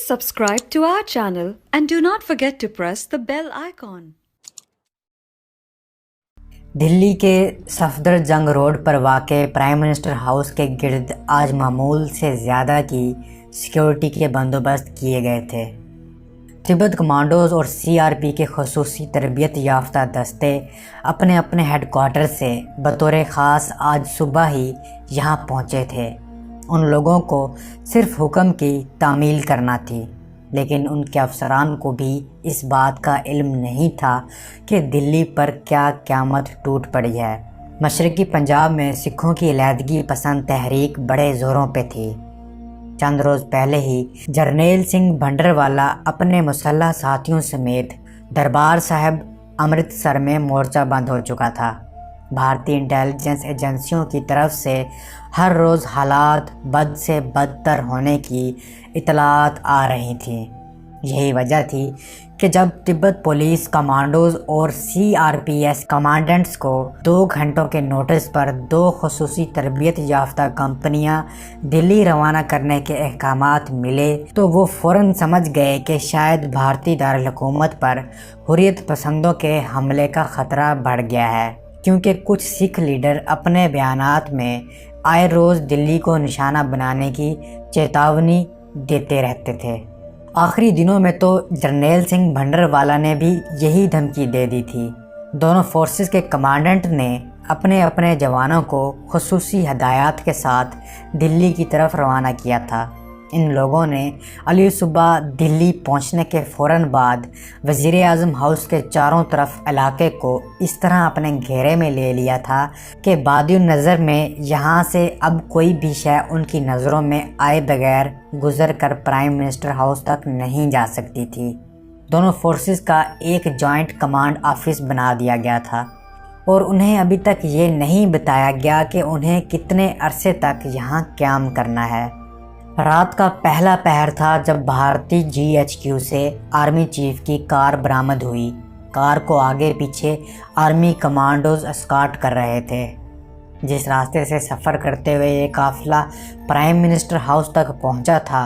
subscribe to our channel and do not forget to press the bell icon. Delhi के सफदर जंग road पर वाक़ prime minister house के गिर्द आज मामूल से ज़्यादा की सिक्योरिटी के बंदोबस्त किए गए थे। तिब्बत कमांडोज़ और सीआरपी के खुसूसी तरबियत याफ्ता दस्ते अपने अपने हेडक्वार्टर से बतौर ख़ास आज सुबह ही यहाँ पहुँचे थे। उन लोगों को सिर्फ हुक्म की तामील करना थी, लेकिन उनके अफसरान को भी इस बात का इल्म नहीं था कि दिल्ली पर क्या क़यामत टूट पड़ी है। मशरक़ी पंजाब में सिखों की अलहदगी पसंद तहरीक बड़े ज़ोरों पे थी। चंद रोज़ पहले ही जरनैल सिंह भंडरवाला अपने मुसल्लह साथियों समेत दरबार साहब अमृतसर में मोर्चा बंद हो चुका था। भारतीय इंटेलिजेंस एजेंसियों की तरफ से हर रोज़ हालात बद से बदतर होने की इतलात आ रही थी। यही वजह थी कि जब तिब्बत पुलिस कमांडोज़ और सीआरपीएस कमांडेंट्स को 2 घंटों के नोटिस पर 2 खुसूसी तरबियत याफ्ता कंपनियां दिल्ली रवाना करने के अहकामात मिले, तो वो फ़ौरन समझ गए कि शायद भारतीय दारुल हुकूमत पर हुर्रियत पसंदों के हमले का ख़तरा बढ़ गया है, क्योंकि कुछ सिख लीडर अपने बयानात में आए रोज़ दिल्ली को निशाना बनाने की चेतावनी देते रहते थे। आखिरी दिनों में तो जरनैल सिंह भंडरवाला ने भी यही धमकी दे दी थी। दोनों फोर्सेस के कमांडेंट ने अपने अपने जवानों को खुसूसी हदायत के साथ दिल्ली की तरफ रवाना किया था। इन लोगों ने अली सुबह दिल्ली पहुंचने के फ़ौरन बाद वज़ीर आज़म हाउस के चारों तरफ इलाके को इस तरह अपने घेरे में ले लिया था कि बादियों नज़र में यहाँ से अब कोई भी शय उनकी नज़रों में आए बगैर गुज़र कर प्राइम मिनिस्टर हाउस तक नहीं जा सकती थी। दोनों फोर्सेस का एक जॉइंट कमांड ऑफिस बना दिया गया था और उन्हें अभी तक ये नहीं बताया गया कि उन्हें कितने अरसे तक यहाँ क़याम करना है। रात का पहला पहर था जब भारतीय जीएचक्यू से आर्मी चीफ की कार बरामद हुई। कार को आगे पीछे आर्मी कमांडोज एस्कॉर्ट कर रहे थे। जिस रास्ते से सफ़र करते हुए ये काफ़िला प्राइम मिनिस्टर हाउस तक पहुंचा था,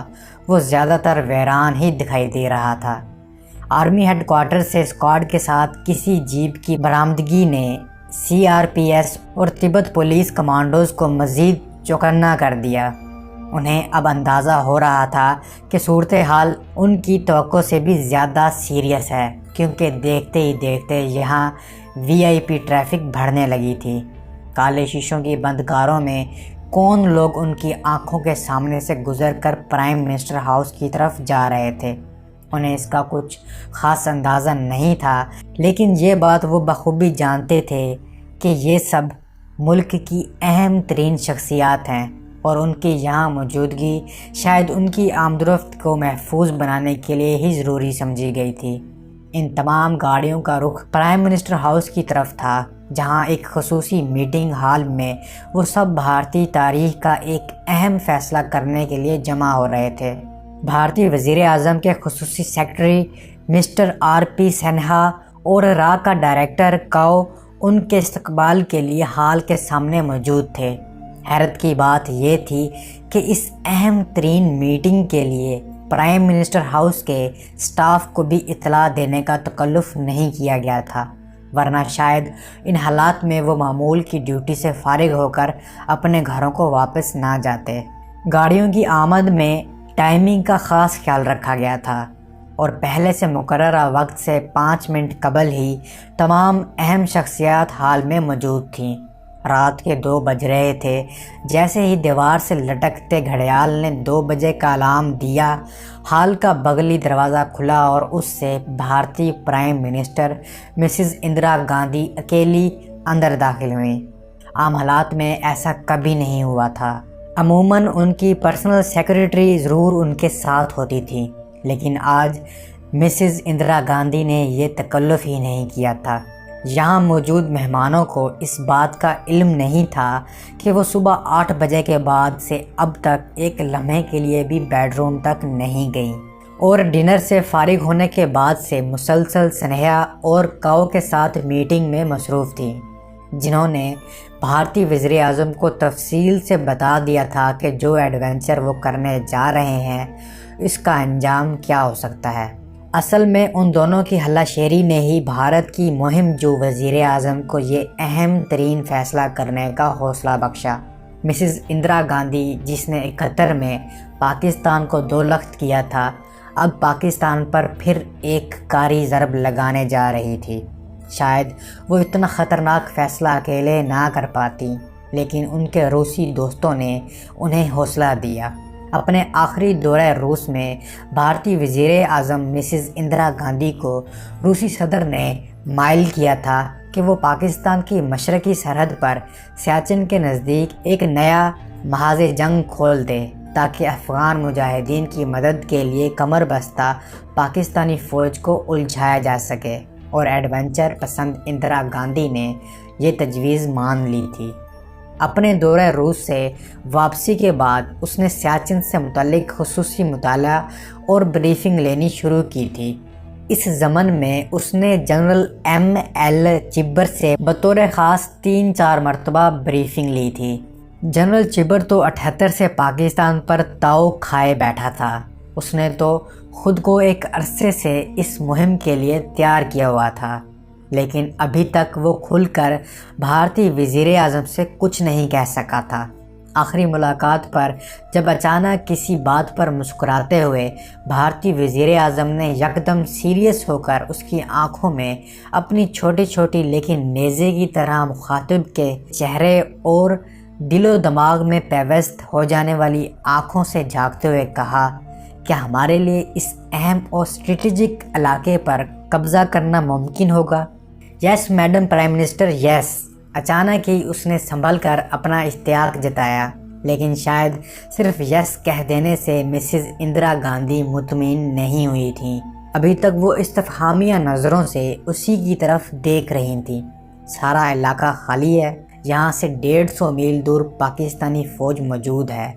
वो ज़्यादातर वीरान ही दिखाई दे रहा था। आर्मी हेडक्वार्टर से स्क्वाड के साथ किसी जीप की बरामदगी ने सीआरपीएस और तिब्बत पुलिस कमांडोज को मज़ीद चौकन्ना कर दिया। उन्हें अब अंदाज़ा हो रहा था कि सूरत हाल उनकी तवक्को से भी ज़्यादा सीरियस है, क्योंकि देखते ही देखते यहाँ वीआईपी ट्रैफिक बढ़ने लगी थी। काले शीशों की बंद कारों में कौन लोग उनकी आंखों के सामने से गुज़रकर प्राइम मिनिस्टर हाउस की तरफ जा रहे थे, उन्हें इसका कुछ ख़ास अंदाज़ा नहीं था। लेकिन ये बात वो बखूबी जानते थे कि ये सब मुल्क की अहम तरीन शख्सियात हैं और उनकी यहाँ मौजूदगी शायद उनकी आमदरफ्त को महफूज बनाने के लिए ही ज़रूरी समझी गई थी। इन तमाम गाड़ियों का रुख प्राइम मिनिस्टर हाउस की तरफ था, जहाँ एक खुसूसी मीटिंग हॉल में वो सब भारतीय तारीख़ का एक अहम फ़ैसला करने के लिए जमा हो रहे थे। भारतीय वज़ीर आज़म के खुसूसी सेक्रेटरी मिस्टर आर.पी. सिन्हा और रा का डायरेक्टर काओ उनके इस्तकबाल के लिए हॉल के सामने मौजूद थे। हैरत की बात यह थी कि इस अहम तरीन मीटिंग के लिए प्राइम मिनिस्टर हाउस के स्टाफ को भी इतला देने का तकल्लुफ़ नहीं किया गया था, वरना शायद इन हालात में वो मामूल की ड्यूटी से फारिग होकर अपने घरों को वापस ना जाते। गाड़ियों की आमद में टाइमिंग का ख़ास ख्याल रखा गया था और पहले से मुकर्ररा वक्त से 5 मिनट कबल ही तमाम अहम शख्सियात हाल में मौजूद थीं। रात के 2 बज रहे थे। जैसे ही दीवार से लटकते घड़ियाल ने 2 बजे का अलार्म दिया, हॉल का बगली दरवाज़ा खुला और उससे भारतीय prime minister Mrs Indira Gandhi अकेली अंदर दाखिल हुई। आम हालात में ऐसा कभी नहीं हुआ था। अमूमन उनकी पर्सनल सेक्रेटरी ज़रूर उनके साथ होती थी, लेकिन आज मिसेस इंदिरा गांधी ने ये तकल्लुफ़ ही नहीं किया था। यहाँ मौजूद मेहमानों को इस बात का इल्म नहीं था कि वो सुबह 8 बजे के बाद से अब तक एक लम्हे के लिए भी बेडरूम तक नहीं गई और डिनर से फारिग होने के बाद से मुसलसल स्नेहा और काओ के साथ मीटिंग में मसरूफ़ थी, जिन्होंने भारतीय वज़ीर आज़म को तफसील से बता दिया था कि जो एडवेंचर वो करने जा रहे हैं اس کا انجام کیا ہو سکتا ہے۔ اصل میں ان دونوں کی ہلا شیری نے ہی بھارت کی مہم جو وزیر اعظم کو یہ اہم ترین فیصلہ کرنے کا حوصلہ بخشا۔ مسز اندرا گاندھی، جس نے 71 میں پاکستان کو 2 لخت کیا تھا، اب پاکستان پر پھر ایک کاری ضرب لگانے جا رہی تھی۔ شاید وہ اتنا خطرناک فیصلہ اکیلے نہ کر پاتی، لیکن ان کے روسی دوستوں نے انہیں حوصلہ دیا۔ اپنے آخری دورہ روس میں بھارتی وزیر اعظم مسز اندرا گاندھی کو روسی صدر نے مائل کیا تھا کہ وہ پاکستان کی مشرقی سرحد پر سیاچن کے نزدیک ایک نیا محاذ جنگ کھول دے تاکہ افغان مجاہدین کی مدد کے لیے کمر بستہ پاکستانی فوج کو الجھایا جا سکے، اور ایڈونچر پسند اندرا گاندھی نے یہ تجویز مان لی تھی۔ اپنے دورہ روس سے واپسی کے بعد اس نے سیاچن سے متعلق خصوصی مطالعہ اور بریفنگ لینی شروع کی تھی۔ اس ضمن میں اس نے جنرل ایم ایل چبر سے بطور خاص 3-4 مرتبہ بریفنگ لی تھی۔ جنرل چبر تو 78 سے پاکستان پر تاؤ کھائے بیٹھا تھا۔ اس نے تو خود کو ایک عرصے سے اس مہم کے لیے تیار کیا ہوا تھا، لیکن ابھی تک وہ کھل کر بھارتی وزیر اعظم سے کچھ نہیں کہہ سکا تھا۔ آخری ملاقات پر جب اچانک کسی بات پر مسکراتے ہوئے بھارتی وزیر اعظم نے یکدم سیریس ہو کر اس کی آنکھوں میں اپنی چھوٹی چھوٹی لیکن نیزے کی طرح مخاطب کے چہرے اور دل و دماغ میں پیوست ہو جانے والی آنکھوں سے جھانکتے ہوئے کہا، کیا ہمارے لیے اس اہم اور اسٹریٹجک علاقے پر قبضہ کرنا ممکن ہوگا؟ یس میڈم پرائم منسٹر، یس۔ اچانک ہی اس نے سنبھل کر اپنا اشتیاق جتایا، لیکن شاید صرف یس کہہ دینے سے مسز اندرا گاندھی مطمئن نہیں ہوئی تھیں۔ ابھی تک وہ استفہامیہ نظروں سے اسی کی طرف دیکھ رہی تھیں۔ سارا علاقہ خالی ہے، یہاں سے 150 میل دور پاکستانی فوج موجود ہے،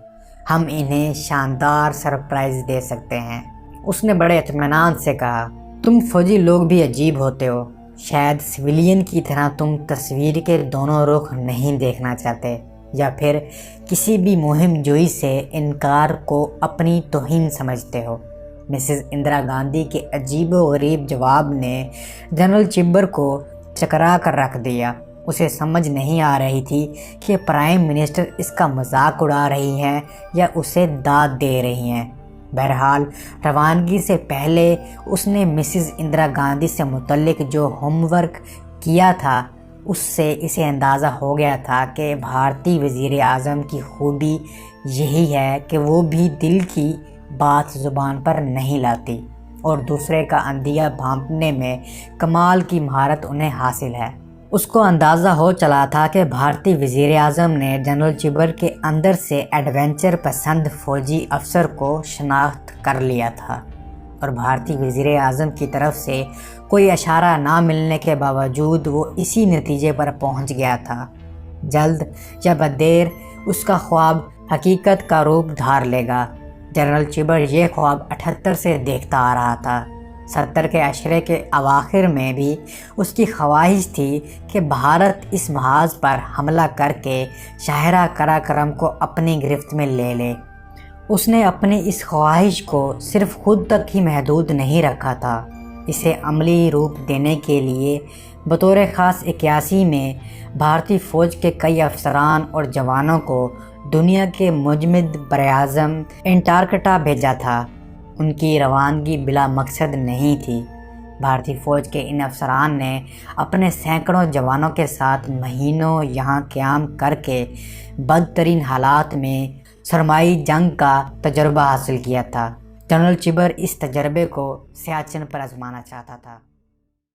ہم انہیں شاندار سرپرائز دے سکتے ہیں۔ اس نے بڑے اطمینان سے کہا، تم فوجی لوگ بھی عجیب ہوتے ہو، شاید سویلین کی طرح تم تصویر کے دونوں رخ نہیں دیکھنا چاہتے، یا پھر کسی بھی مہم جوئی سے انکار کو اپنی توہین سمجھتے ہو۔ مسز اندرا گاندھی کے عجیب و غریب جواب نے جنرل چبر کو چکرا کر رکھ دیا۔ اسے سمجھ نہیں آ رہی تھی کہ پرائم منسٹر اس کا مذاق اڑا رہی ہیں یا اسے داد دے رہی ہیں۔ بہرحال روانگی سے پہلے اس نے مسز اندرا گاندھی سے متعلق جو ہوم ورک کیا تھا، اس سے اسے اندازہ ہو گیا تھا کہ بھارتی وزیر اعظم کی خوبی یہی ہے کہ وہ بھی دل کی بات زبان پر نہیں لاتی، اور دوسرے کا اندیہ بھانپنے میں کمال کی مہارت انہیں حاصل ہے۔ اس کو اندازہ ہو چلا تھا کہ بھارتی وزیر اعظم نے جنرل چبر کے اندر سے ایڈونچر پسند فوجی افسر کو شناخت کر لیا تھا، اور بھارتی وزیر اعظم کی طرف سے کوئی اشارہ نہ ملنے کے باوجود وہ اسی نتیجے پر پہنچ گیا تھا۔ جلد یا بدیر اس کا خواب حقیقت کا روپ دھار لے گا۔ جنرل چبر یہ خواب 78 سے دیکھتا آ رہا تھا۔ 70 کے عشرے کے اواخر میں بھی اس کی خواہش تھی کہ بھارت اس محاذ پر حملہ کر کے شاہراہ قراقرم کو اپنی گرفت میں لے لے۔ اس نے اپنی اس خواہش کو صرف خود تک ہی محدود نہیں رکھا تھا، اسے عملی روپ دینے کے لیے بطور خاص 81 میں بھارتی فوج کے کئی افسران اور جوانوں کو دنیا کے مجمد براعظم انٹارکٹا بھیجا تھا۔ ان کی روانگی بلا مقصد نہیں تھی۔ بھارتی فوج کے ان افسران نے اپنے سینکڑوں جوانوں کے ساتھ مہینوں یہاں قیام کر کے بدترین حالات میں سرمائی جنگ کا تجربہ حاصل کیا تھا۔ جنرل چبر اس تجربے کو سیاچن پر آزمانا چاہتا تھا۔